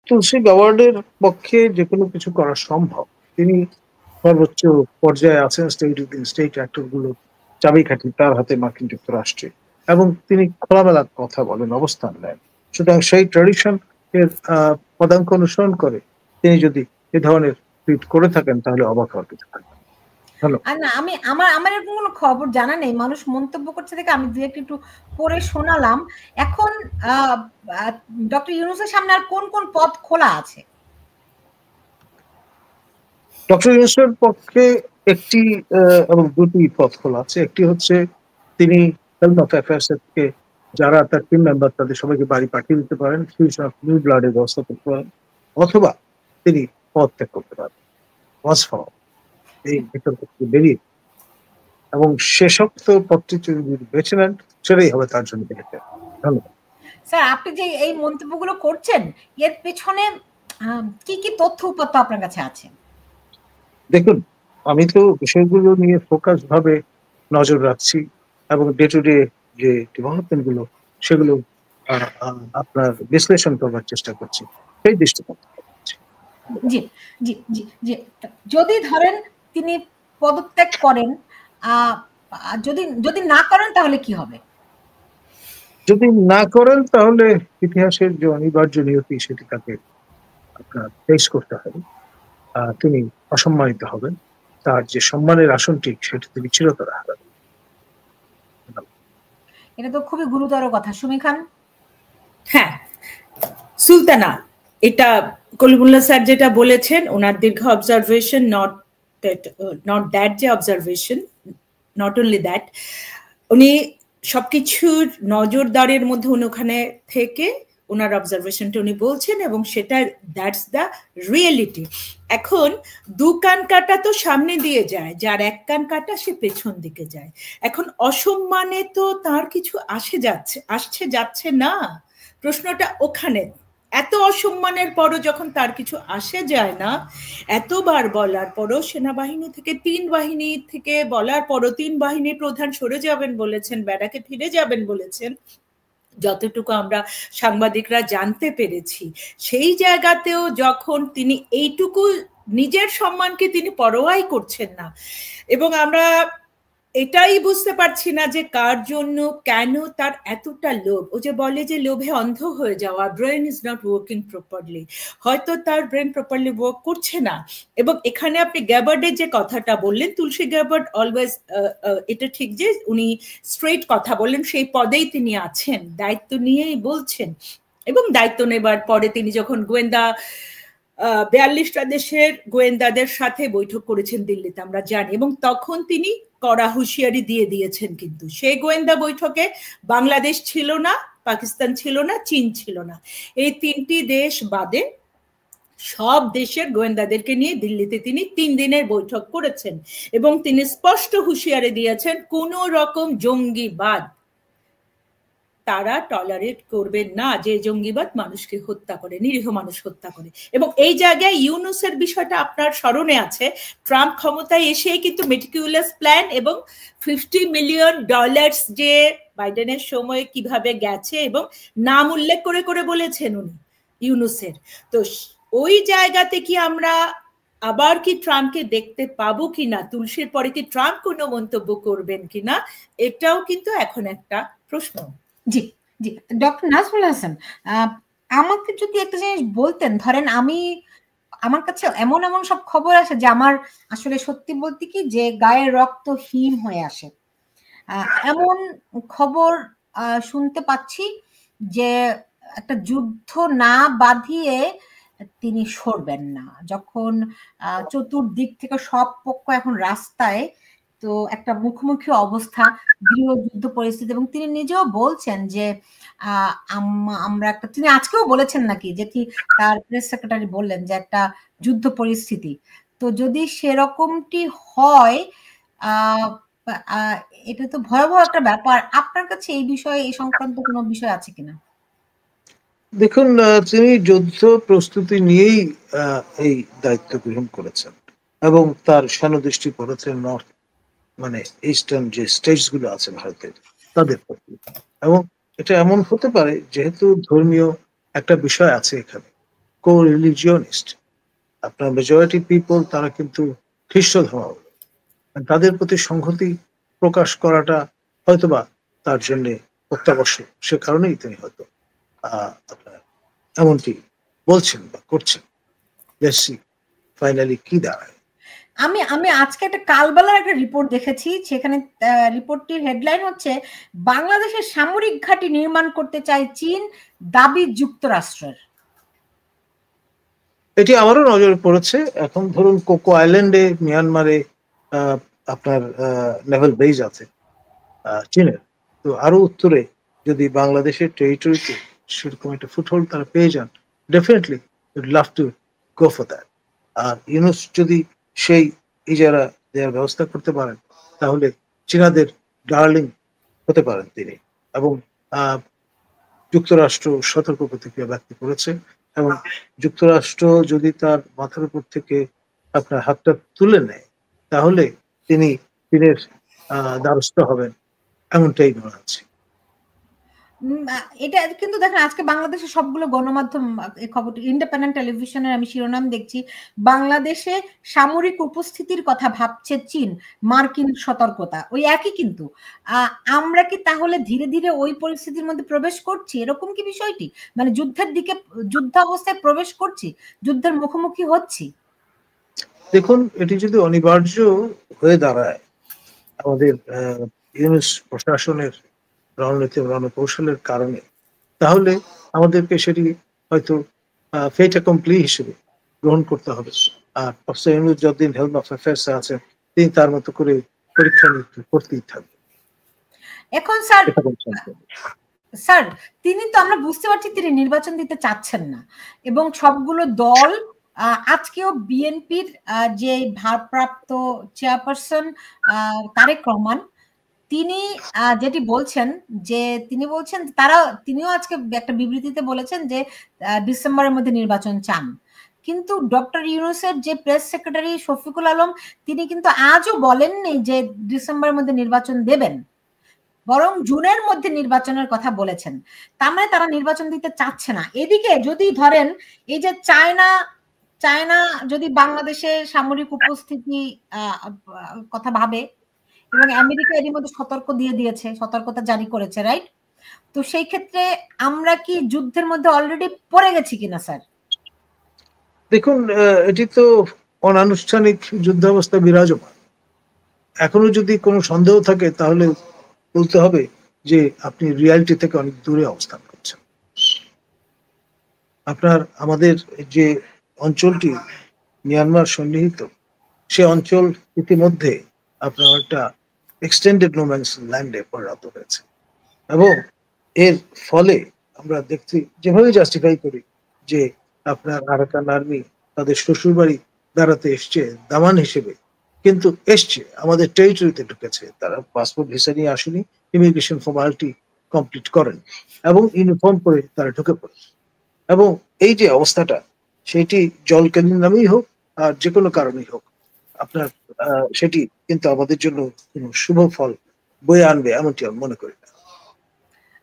তুলসী গাওয়ার্ডের পক্ষে যে কোনো কিছু করা সম্ভব। তিনি সর্বোচ্চ পর্যায়ে আছেন, স্টেট অ্যাক্টর গুলো চাবিকাঠি তার হাতে মার্কিন যুক্তরাষ্ট্রে, এবং তিনি খোলামেলা কথা বলেন, অবস্থান নেন। সুতরাং সেই ট্র্যাডিশন এর পদাঙ্ক অনুসরণ করে তিনি যদি এ ধরনের টুইট করে থাকেন তাহলে অবাক হওয়ার কিছু থাকবে না। না, আমার এরকম কোনো খবর জানা নেই, মানুষ মন্তব্য করছে দেখে আমি দু একটু পড়ে শোনালাম। এখন ডক্টর ইউনূসের সামনে আর কোন কোন পদ খোলা আছে? ডক্টর ইউনূসের পক্ষে একটি এবং দুটি পদ খোলা আছে। একটি হচ্ছে তিনি হেলথ অ্যাফেয়ার্স থেকে যারা তার টিম মেম্বার তাদের সবাইকে বাড়ি পাঠিয়ে দিতে পারেন, ফিউশন অফ নিউ ব্লাডের ব্যবস্থা করতে পারেন, অথবা তিনি পদ ত্যাগ করতে পারেন, এই ভেতর থেকে বেরিয়ে, এবং শেষোক্ত পদটি যদি বেছে নেন সেটাই হবে তার জন্য বেটার। ধন্যবাদ স্যার। আপনি যে এই মন্তব্যগুলো করছেন এর পেছনে কি কি তথ্য উপাত্ত আপনার কাছে আছে? দেখুন, আমি তো বিষয়গুলো নিয়ে ফোকাস ভাবে নজর রাখছি এবং ডে টু ডে যে ডেভেলপমেন্ট গুলো সেগুলো আপনার বিশ্লেষণ করবার চেষ্টা করছি সেই দৃষ্টিকোণ। জি জি জি জি যদি ধরেন তিনি পদত্যাগ করেন, যদি যদি না করেন তাহলে কি হবে? যদি না করেন তাহলে ইতিহাসের যে অনিবার্য নিয়তি সেটি তাকে আপনার ফেস করতে হবে। তিনি অসম্মানিত হবেন, তার যে সম্মানের আসনটি সেটি তিনি চিরতরে হারাবেন। এটা তো খুবই গুরুতর কথা। সুমি খান। হ্যাঁ, সুলতানা, এটা কলিমুল্লাহ স্যার যেটা বলেছেন ওনার দীর্ঘ অবজারভেশন, নট দ্যাট যে অবজারভেশন, নট অনলি দ্যাট, উনি সবকিছুর নজরদারের মধ্যে উনি ওখানে থেকে ওনার অবজারভেশনটা উনি বলছেন, এবং সেটা দ্যাটস দ্য রিয়েলিটি। এখন দু কান কাটা তো সামনে দিয়ে যায়, যার এক কান কাটা সে পেছন দিকে যায়। এখন অসম্মানে তো তার কিছু আসছে যাচ্ছে না, প্রশ্নটা ওখানে। এত অসম্মানের পরও যখন তার কিছু আসে যায় না, এতবার বলার পরও, সেনাবাহিনী থেকে 3 বাহিনী থেকে বলার পরও 3 বাহিনীর প্রধান সরে যাবেন বলেছেন, ব্যারাকে ফিরে যাবেন বলেছেন, যতটুকু আমরা সাংবাদিকরা জানতে পেরেছি। সেই জায়গাতেও যখন তিনি এইটুকু নিজের সম্মানকে তিনি পরোয়াই করছেন না, এবং আমরা এটাই বুঝতে পারছি না যে কার জন্য, কেন তার এতটা লোভ। ও যে বলে যে লোভে অন্ধ হয়ে যাওয়া, brain is not working properly, হয়তো তার ব্রেন প্রপারলি ওয়ার্ক করছে না। এবং এখানে আপনি গ্যাবার্ডের যে কথাটা বললেন, তুলসী গ্যাবার্ড অলওয়েজ, এটা ঠিক যে উনি স্ট্রেট কথা বললেন, সেই পদেই তিনি আছেন, দায়িত্ব নিয়েই বলছেন। এবং দায়িত্ব নেবার পরে তিনি যখন গোয়েন্দা 42টা দেশের গোয়েন্দাদের সাথে বৈঠক করেছেন দিল্লিতে, আমরা জানি, এবং তখন তিনি কড়া হুঁশিয়ারি দিয়ে দিয়েছেন। কিন্তু সেই গোয়েন্দা বৈঠকে বাংলাদেশ ছিল না, পাকিস্তান ছিল না, চীন ছিল না। এই 3টি দেশ বাদে সব দেশের গোয়েন্দাদেরকে নিয়ে দিল্লিতে তিনি 3 দিনের বৈঠক করেছেন, এবং তিনি স্পষ্ট হুঁশিয়ারি দিয়েছেন কোন রকম জঙ্গিবাদ তারা টলারেট করবেন না, যে জঙ্গিবাদ মানুষকে হত্যা করে, নিরীহ মানুষ হত্যা করে। এবং এই জায়গায় ইউনূসের বিষয়টা আপনার স্মরণে আছে, ট্রাম্প ক্ষমতায় এসে কিন্তু মেটিকুলাস প্ল্যান এবং $50 মিলিয়ন যে বাইডেনের সময় কিভাবে গেছে, এবং নাম উল্লেখ করে করে বলেছেন উনি ইউনূসের। তো ওই জায়গাতে কি আমরা আবার কি ট্রাম্পকে দেখতে পাবো কিনা, তুলসীর পরে কি ট্রাম্প কোনো মন্তব্য করবেন কিনা, এটাও কিন্তু এখন একটা প্রশ্ন। জি জি ডক্টর নাজমুল হাসান, আমাকে যদি একটা জিনিস বলতেন, ধরেন আমার কাছে এমন এমন সব খবর আসে যে আমার আসলে সত্যি বলতে কি যে গায়ের রক্ত হিম হয়ে আসে। এমন খবর শুনতে পাচ্ছি যে একটা যুদ্ধ না বাঁধিয়ে তিনি সরবেন না, যখন চতুর্দিক থেকে সব পক্ষ এখন রাস্তায়, তো একটা মুখোমুখি অবস্থা, গৃহযুদ্ধ পরিস্থিতি। এবং তিনি নিজেও বলছেন যে আমরা একটা, তিনি আজকেও বলেছেন নাকি যে তার প্রেস সেক্রেটারি বললেন যে একটা যুদ্ধ পরিস্থিতি। তো যদি সেরকমটি হয় এটা তো ভয়াবহ একটা ব্যাপার। আপনার কাছে এই বিষয়ে, এই সংক্রান্ত কোনো বিষয় আছে কিনা? দেখুন, তিনি যুদ্ধ প্রস্তুতি নিয়েই এই দায়িত্ব গ্রহণ করেছেন, এবং তার সানুদৃষ্টি পড়েছেন নর্থ, মানে ইস্টার্ন যে স্টেটস গুলো আছে ভারতের, তাদের প্রতি। এবং এটা এমন হতে পারে, যেহেতু ধর্মীয় একটা বিষয় আছে এখানে, co-religionist, আপনার মেজরিটি পিপল তারা কিন্তু খ্রিস্ট ধর্মাবলম্বী, তাদের প্রতি সংহতি প্রকাশ করাটা হয়তোবা তার জন্য অত্যাবশ্যক। সে কারণেই তিনি হয়তো আপনার এমনটি বলছেন বা করছেন। দেখছি ফাইনালি কি দাঁড়ায়। আমি আমি আজকে একটা কালবেলার একটা রিপোর্ট দেখেছি, সেখানে রিপোর্টটির হেডলাইন হচ্ছে বাংলাদেশের সামরিক ঘাঁটি নির্মাণ করতে চায় চীন, দাবি যুক্তরাষ্ট্রের। এটি আমারও নজরে পড়েছে। এখন ধরুন কোকো আইল্যান্ডে মিয়ানমারে আপনার নেভাল বেজ আছে চীনের, তো আরো উত্তরে যদি বাংলাদেশের টেরিটরিতে সেরকম একটা ফুটহোল্ড তারা পেয়ে যান, definitely love to go for that. আর ইউনুস যদি সেই ইজারা দেওয়ার ব্যবস্থা করতে পারেন, তাহলে চীনাদের ডার্লিং হতে পারেন তিনি। এবং যুক্তরাষ্ট্র সতর্ক প্রতিক্রিয়া ব্যক্ত করেছে, এবং যুক্তরাষ্ট্র যদি তার মাথার উপর থেকে আপনার হাতটা তুলে নেয়, তাহলে তিনি চীনের দ্বারস্থ হবেন, এমনটাই মনে হচ্ছে। এটা কিন্তু দেখেন আজকে বাংলাদেশের সবগুলো গণমাধ্যম এই খবরটি, ইন্ডিপেন্ডেন্ট টেলিভিশনের আমি শিরোনাম দেখছি, বাংলাদেশে সামরিক উপস্থিতির কথা ভাবছে চীন, মার্কিন সতর্কতা। ওই একই কিন্তু। আমরা কি তাহলে ধীরে ধীরে ওই পরিস্থিতির মধ্যে প্রবেশ করছি, এরকম কি বিষয়টি? মানে যুদ্ধের দিকে, যুদ্ধ অবস্থায় প্রবেশ করছি, যুদ্ধের মুখোমুখি হচ্ছি? দেখুন, এটি যদি অনিবার্য হয়ে দাঁড়ায় আমাদের ইউনুস প্রশাসনের রণনীতি রণকৌশলের কারণে, তাহলে আমাদেরকে সেটি হয়তো ফেট অ্যাকমপ্লি হিসেবে গ্রহণ করতে হবে। আর প্রফেসর ইউনুস যতদিন হেলথ অফ অ্যাফেয়ার্স আছেন, তিনি তার মতো করে পরীক্ষা নিরীক্ষা করতেই থাকবেন। এখন স্যার তিনি তো, আমরা বুঝতে পারছি তিনি নির্বাচন দিতে চাচ্ছেন না, এবং সবগুলো দল, আজকেও বিএনপির যে ভারপ্রাপ্ত চেয়ারপারসন তারেক রহমান, তিনি যেটি বলছেন যে তিনিও আজকে একটা বিবৃতিতে বলেছেন যে ডিসেম্বরের মধ্যে নির্বাচন চান। কিন্তু ডক্টর ইউনূসের যে প্রেস সেক্রেটারি শফিকুল আলম, তিনি কিন্তু আজও বলেননি যে ডিসেম্বরের মধ্যে নির্বাচন দেবেন, বরং জুনের মধ্যে নির্বাচনের কথা বলেছেন। তার মানে তারা নির্বাচন দিতে চাচ্ছে না। এদিকে যদি ধরেন এই যে চায়না যদি বাংলাদেশে সামরিক উপস্থিতি কথা ভাবে, এবং আমেরিকা এরই মধ্যে সতর্কতা জারি করেছে, রাইট? তো সেই ক্ষেত্রে আমরা কি যুদ্ধের মধ্যে অলরেডি পড়ে গেছি কিনা স্যার? দেখুন, এটি তো অনানুষ্ঠানিক যুদ্ধাবস্থা বিরাজমান। এখনো যদি কোনো সন্দেহ থাকে, তাহলে বলতে হবে যে আপনি রিয়ালিটি থেকে অনেক দূরে অবস্থান করছেন। আমাদের যে অঞ্চলটি মিয়ানমার সন্নিহিত, সে অঞ্চল ইতিমধ্যে আপনার একটা এক্সটেন্ডেড নোম্যান্স ল্যান্ডে পরিণত হয়েছে, এবং এর ফলে আমরা দেখছি, যেভাবে জাস্টিফাই করি যে আপনার আরাকান আর্মি তাদের শ্বশুর বাড়ি দাঁড়াতে এসছে দামান হিসেবে, কিন্তু এসছে, আমাদের টেরিটরিতে ঢুকেছে, তারা পাসপোর্ট ভিসা নিয়ে আসেনি, ইমিগ্রেশন ফর্মালিটি কমপ্লিট করেন, এবং ইউনিফর্ম পরে তারা ঢুকে পড়েছে। এবং এই যে অবস্থাটা, সেটি জলকেন্দ্র নামেই হোক আর যে কোনো কারণেই হোক, আপনার সেটি কিন্তু আমাদের জন্য কোনো শুভ ফল বয়ে আনবে এমনটি আমি মনে করি না।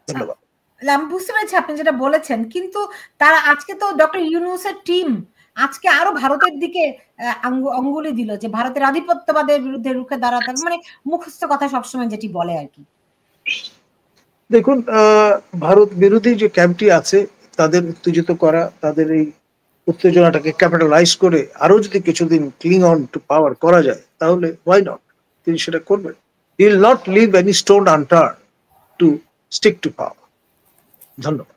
ধন্যবাদ। আমি বুঝতে পেরেছি আপনি যেটা বলেছেন, কিন্তু তারা আজকে তো ডক্টর ইউনূসের টিম আজকে আরো ভারতের দিকে অঙ্গুলি দিল যে ভারতের আধিপত্যবাদের বিরুদ্ধে রুখে দাঁড়াতে, মানে মুখস্থ কথা সবসময় যেটি বলে আর কি। দেখুন, ভারত বিরোধী যে ক্যাম্পটি আছে, তাদের উত্তেজিত করা, তাদের এই উত্তেজনাটাকে ক্যাপিটালাইজ করে আরো যদি কিছুদিন ক্লিং অন টু পাওয়ার করা যায়, তাহলে ওয়াই নট, তিনি সেটা করবেন। He will not leave any stone unturned to stick to power. ধন্যবাদ।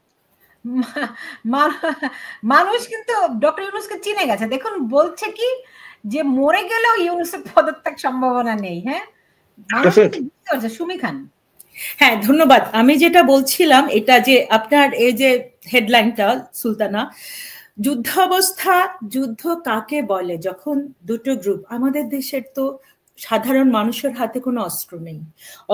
মানুষ কিন্তু ডক্টর ইউনূসকে চিনে গেছে। দেখুন, বলছে কি যে মরে গেলেও ইউনূসের পদত্যাগ সম্ভাবনা নেই। হ্যাঁ, সুমি খান। হ্যাঁ, ধন্যবাদ। আমি যেটা বলছিলাম, এটা যে আপনার এই যে হেডলাইনটা সুলতানা, যুদ্ধাবস্থা, যুদ্ধ কাকে বলে? যখন দুটো গ্রুপ, আমাদের দেশের তো সাধারণ মানুষের হাতে কোনো অস্ত্র নেই,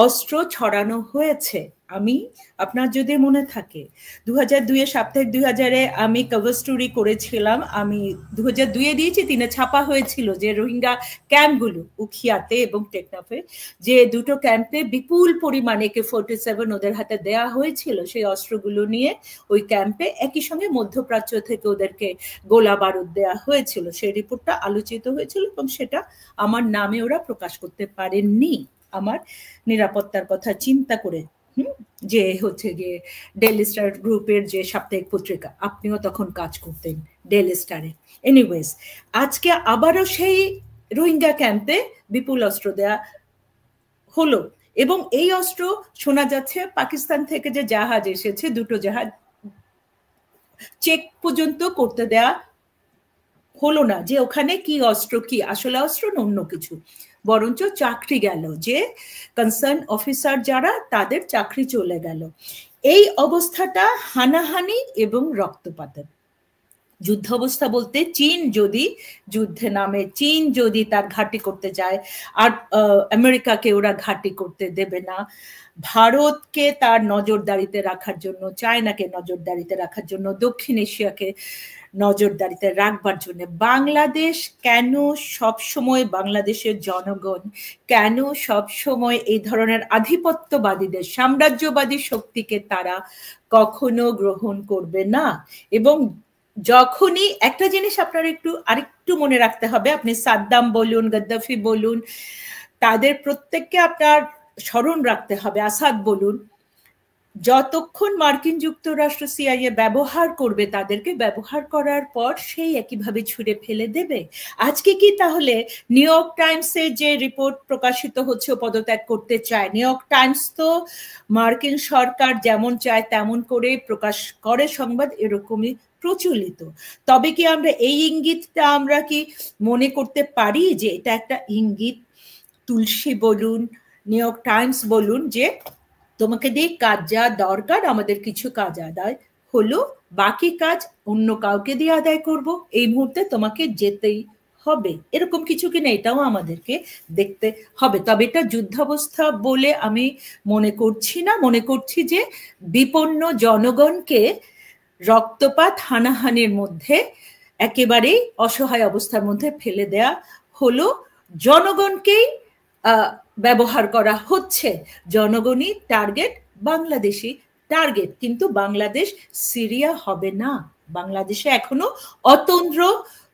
অস্ত্র ছড়ানো হয়েছে আমি, আপনার যদি মনে থাকে 2002-এ সাপ্তাহিক 2000-এ আমি কভার স্টোরি করেছিলাম, আমি 2002-এ দিয়েছি, 3-এ ছাপা হয়েছিল যে রোহিঙ্গা ক্যাম্পগুলো উখিয়াতে এবং টেকনাফে, যে দুটো ক্যাম্পে বিপুল পরিমাণে AK-47 ওদের হাতে দেয়া হয়েছিল। সেই অস্ত্রগুলো নিয়ে ওই ক্যাম্পে একই সঙ্গে মধ্যপ্রাচ্য থেকে ওদেরকে গোলা বারুদ দেয়া হয়েছিল। সেই রিপোর্টটা আলোচিত হয়েছিল এবং সেটা আমার নামে ওরা প্রকাশ করতে পারেননি, আমার নিরাপত্তার কথা চিন্তা করে। যে হচ্ছে গিয়ে ডেইলি স্টার গ্রুপের যে সাপ্তাহিক পত্রিকা, আপনিও তখন কাজ করতেন ডেইলি স্টারে। এনিওয়েজ, আজকে আবারও সেই রোহিঙ্গা ক্যাম্পে বিপুল অস্ত্র দেয়া হলো এবং এই অস্ত্র শোনা যাচ্ছে পাকিস্তান থেকে যে জাহাজ এসেছে, দুটো জাহাজ চেক পর্যন্ত করতে দেয়া হলো না যে ওখানে কি অস্ত্র, কি আসলে অস্ত্র না অন্য কিছু, বরঞ্চ চাকরি গেল, যে কনসার্ন অফিসার যারা তাদের চাকরি চলে গেল। এই অবস্থাটা হানাহানি এবং রক্তপাতের যুদ্ধ অবস্থা বলতে, চীন যদি যুদ্ধে নামে, চীন যদি তার ঘাঁটি করতে যায়, আর আমেরিকাকে ওরা ঘাঁটি করতে দেবে না, ভারতকে তার নজরদারিতে রাখার জন্য, চায়নাকে নজরদারিতে রাখার জন্য, দক্ষিণ এশিয়াকে নজরদারিতে রাখবার জন্য বাংলাদেশ কেন সবসময়, বাংলাদেশের জনগণ কেন সবসময় এই ধরনের আধিপত্যবাদীদের, সাম্রাজ্যবাদী শক্তিকে তারা কখনো গ্রহণ করবে না? এবং যখনই একটা জিনিস আপনার আরেকটু মনে রাখতে হবে, আপনি সাদ্দাম বলুন, গাদ্দাফি বলুন, তাদের প্রত্যেককে আপনার স্মরণ রাখতে হবে, আসাদ বলুন, যতক্ষণ মার্কিন যুক্তরাষ্ট্র CIA ব্যবহার করবে, তাদেরকে ব্যবহার করার পর সেই একইভাবে ছুঁড়ে ফেলে দেবে। আজকে কি তাহলে নিউ ইয়র্ক টাইমসে যে রিপোর্ট প্রকাশিত হচ্ছে পদত্যাগ করতে চায়, নিউ ইয়র্ক টাইমস তো মার্কিন সরকার যেমন চায় তেমন করে প্রকাশ করে সংবাদ, এরকমই প্রচলিত। তবে কি আমরা এই ইঙ্গিতটা আমরা কি মনে করতে পারি যে এটা একটা ইঙ্গিত, তুলসী বলুন, নিউ ইয়র্ক টাইমস বলুন, যে তোমাকে দিয়ে কাজ যা দরকার, আমাদের কিছু কাজ আদায় হলো, বাকি কাজ অন্য কাউকে দিয়ে আদায় করব, এই মুহূর্তে তোমাকে যেতেই হবে, এরকম কিছু কিনা এটাও আমাদেরকে দেখতে হবে। তবে এটা যুদ্ধাবস্থা বলে আমি মনে করছি না, মনে করছি যে বিপন্ন জনগণকে রক্তপাত, হানাহানির মধ্যে একেবারেই অসহায় অবস্থার মধ্যে ফেলে দেয়া হলো, জনগণকেই ব্যবহার করা হচ্ছে, জনগণই টার্গেট, বাংলাদেশি টার্গেট। কিন্তু বাংলাদেশ সিরিয়া হবে না, বাংলাদেশে এখনো অতন্দ্র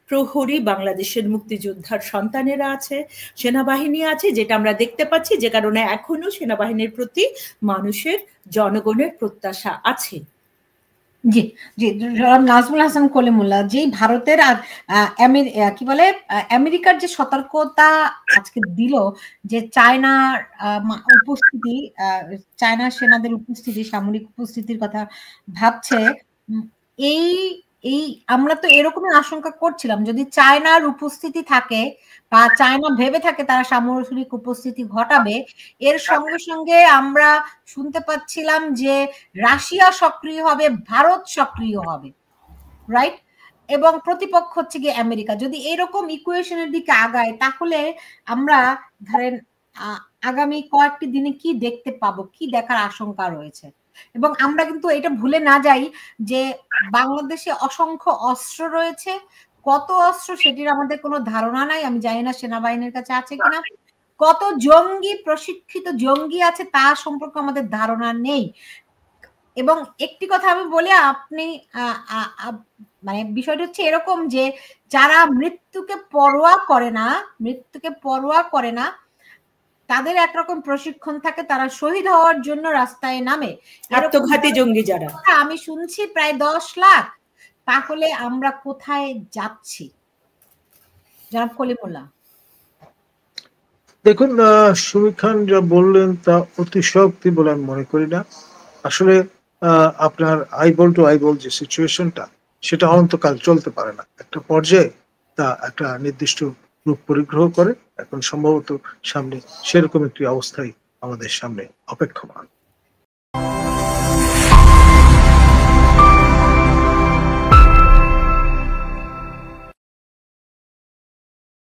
প্রহরী বাংলাদেশের মুক্তিযোদ্ধার সন্তানেরা আছে, সেনাবাহিনী আছে, যেটা আমরা দেখতে পাচ্ছি, যে কারণে এখনো সেনাবাহিনীর প্রতি মানুষের, জনগণের প্রত্যাশা আছে। জি জি, নাজমুল হাসান কলিমুল্লাহ, যে ভারতের কি বলে আমেরিকার যে সতর্কতা আজকে দিল, যে চায়নার উপস্থিতি, চায়নার সেনাদের উপস্থিতি, সামরিক উপস্থিতির কথা ভাবছে, এই আমরা তো এরকমই আশঙ্কা করছিলাম, যদি চায়নার উপস্থিতি থাকে বা চায়না ভেবে থাকে তারা সামরিক উপস্থিতি ঘটাবে, এর সঙ্গে সঙ্গে আমরা শুনতে পাচ্ছিলাম যে রাশিয়া সক্রিয় হবে, ভারত সক্রিয় হবে, রাইট? এবং প্রতিপক্ষ হচ্ছে গিয়ে আমেরিকা। যদি এরকম ইকুয়েশনের দিকে আগায়, তাহলে আমরা ধরেন আগামী কয়েকটি দিনে কি দেখতে পাবো, কি দেখার আশঙ্কা রয়েছে। এবং আমরা কিন্তু এটা ভুলে না যাই যে বাংলাদেশে অসংখ্য অস্ত্র রয়েছে, কত অস্ত্র সেটির আমাদের কোনো ধারণা নাই, আমি জানি না সেনাবাহিনীর কাছে আছে কিনা, কত জঙ্গি, প্রশিক্ষিত জঙ্গি আছে তা সম্পর্কে আমাদের ধারণা নেই। এবং একটি কথা আমি বলি, আপনি মানে বিষয়টা হচ্ছে এরকম যে যারা মৃত্যুকে পরোয়া করে না, তাদের একরকম প্রশিক্ষণ থাকে, তারা শহীদ হওয়ার জন্য রাস্তায় নামে, আত্মঘাতী জঙ্গি যারা, আমি শুনছি প্রায় 10 লাখ। তাহলে আমরা কোথায় যাচ্ছি, জনাব কলিমুল্লাহ? দেখুন, সুমি খান যা বললেন তা অতিশয়োক্তি বলে আমি মনে করি না। আসলে আপনার আইবল টু আইবল যে সিচুয়েশনটা, সেটা অনন্তকাল চলতে পারে না, একটা পর্যায়ে তা একটা নির্দিষ্ট রূপ পরিগ্রহ করে। এখন সম্ভবত সামনে সেরকম একটি অবস্থাই আমাদের সামনে অপেক্ষমান।